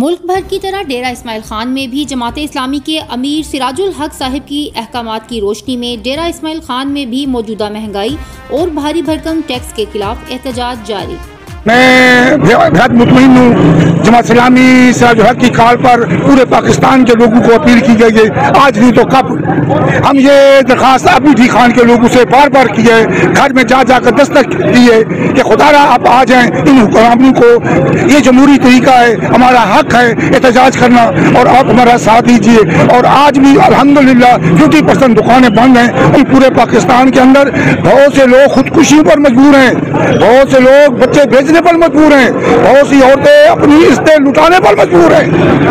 मुल्क भर की तरह डेरा इस्माइल खान में भी जमात इस्लामी के अमीर सिराजुल हक साहिब की अहकामात की रोशनी में डेरा इस्माइल खान में भी मौजूदा महंगाई और भारी भरकम टैक्स के खिलाफ एहतजाज जारी। मैं बेहद मुतमईन हूँ। जमात इस्लामी सिराजुल हक की कॉल पर पूरे पाकिस्तान के लोगों को अपील की गई है, आज नहीं तो कब। हम ये दरखास्त अभी खान के लोगों से बार बार की है, घर में जा जाकर दस्तक दी है कि खुदारा आप आ जाएं, इन हुक्मरानों को ये जमहूरी तरीका है, हमारा हक है एहतजाज करना और आप हमारा साथ दीजिए। और आज भी अल्हम्दुलिल्लाह 50% दुकानें बंद हैं और पूरे पाकिस्तान के अंदर बहुत से लोग खुदकुशी पर मजबूर हैं, बहुत से लोग बच्चे भेजने पर मजबूर हैं, बहुत सी औरतें अपनी इज्जतें लुटाने पर मजबूर हैं।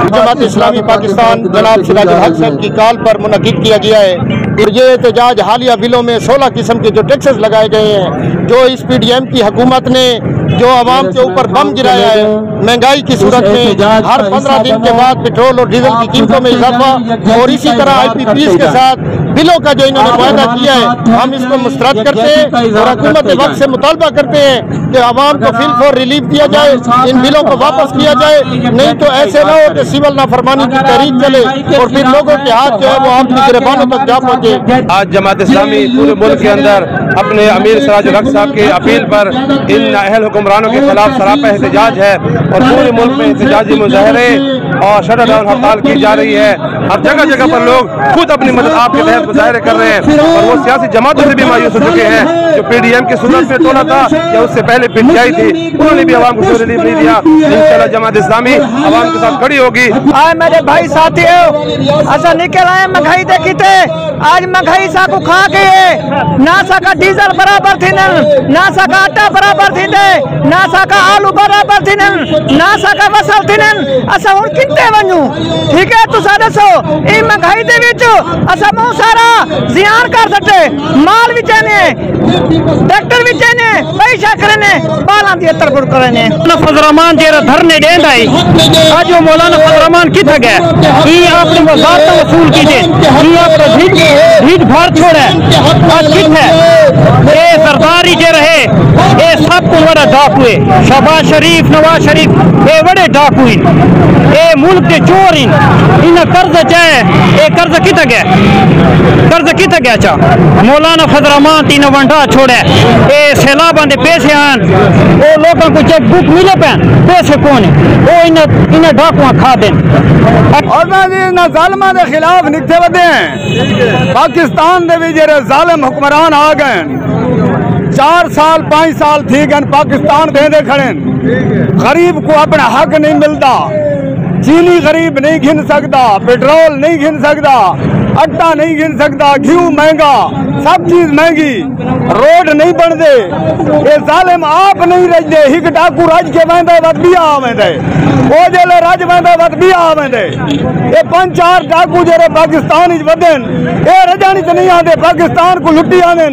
जमात इस्लामी पाकिस्तान जनाब सिराजुल हक साहब की कॉल पर मुनक़िद किया गया है और ये एहतजाज हालिया बिलों में 16 किस्म के जो टैक्सेस लगाए गए हैं, जो इस PDM की हुकूमत ने जो आवाम के ऊपर बम गिराया है, महंगाई की सूरत में हर 15 दिन के बाद पेट्रोल और डीजल की कीमतों में इजाफा और इसी तरह IPPs के साथ बिलों का जो इन्होंने वायदा किया है, हम इसको मुस्तरद करते हैं और हुकूमत वक्त से मुतालबा करते हैं कि आवाम को फिल फॉर रिलीफ दिया जाए, इन बिलों को वापस किया जाए। नहीं तो ऐसे ना हो कि सिविल नाफरमानी की तहरीक चले और फिर लोगों के हाथ जो है वो आपकी गिरफ्तारों तक जा पहुंचे। आज जमात इस्लामी पूरे मुल्क के अंदर अपने अमीर सिराजुल हक साहब की अपील पर इन नाअहल हुक्मरानों के खिलाफ सरापा एहतजाज है और पूरे मुल्क में एहतजाजी मुजाहरे और शटर डाउन हड़ताल की जा रही है। अब जगह जगह पर लोग खुद अपनी मदद आपके तहत मुजाहरे कर रहे हैं और वो सियासी जमातों से भी मायूस हो चुके हैं। जो PDM की सूरत में टोला था या उससे पहले PTI थी, उन्होंने भी आवाम को रिलीफ नहीं दिया। इंशाल्लाह जमात इस्लामी आवाम के साथ खड़ी होगी। आए मेरे भाई साथियों, अच्छा निकल आए महंगाई देखी थे, आज महंगाई साकू खा गए, ना सका डीजल बराबर थी, ना सका आटा बराबर थी, ना सका आलू बराबर थी, ना सका वसल थी। असा हुण किते वणू? ठीक है, तुसा दसो ई महंगाई दे विच असा बहुत सारा जियान कर सटे, माल विच ने, ट्रैक्टर विच ने, पैसा करने, बालां दी तरबुर करने। फजल रहमान जेरा धरने देंदा है, आज वो मौलाना फजल रहमान किथे गए? ई आपने वजारत वसूल कीजिए, ई आपका भीड़ भर छोड़े, आज किथे? ये सरदारी जे रहे, ये सब को बड़ा डाकू है, शहबाज शरीफ, नवाज शरीफ, ये बड़े डाकू हैं, ये मुल्क के चोर हैं, इन्हें कर्ज चाहे, ये कर्ज किथे गया? कर्ज किथे गया? चा मौलाना फजल रहमान तीन वंडा छोड़े, ये सैलाबां दे पैसे आन, वो लोगों को चेक बुक मिले पे पैसे कौन है, वो इन्हें डाकुआ खा दें और ना जालिमां दे खिलाफ निकते वधे हैं। पाकिस्तान दे भी जेरे जालिम हुक्मरान आ गए, 4 साल 5 साल थी गए पाकिस्तान दे खड़े, गरीब को अपना हक नहीं मिलता, चीनी गरीब नहीं घिन सकता, पेट्रोल नहीं घिन सकता, आटा नहीं घिन सकता, घी महंगा, सब चीज महंगी, रोड नहीं बनते, ये जालिम आप नहीं रजते, हिक डाकू रज के वेंदे वत भी आवेंदे, ओ जेले रज वेंदे वत भी आवेंदे, ये 5-4 डाकू जेरे पाकिस्तान विच वधन, ये रजानी च नहीं आते, पाकिस्तान को लुटी आंदे।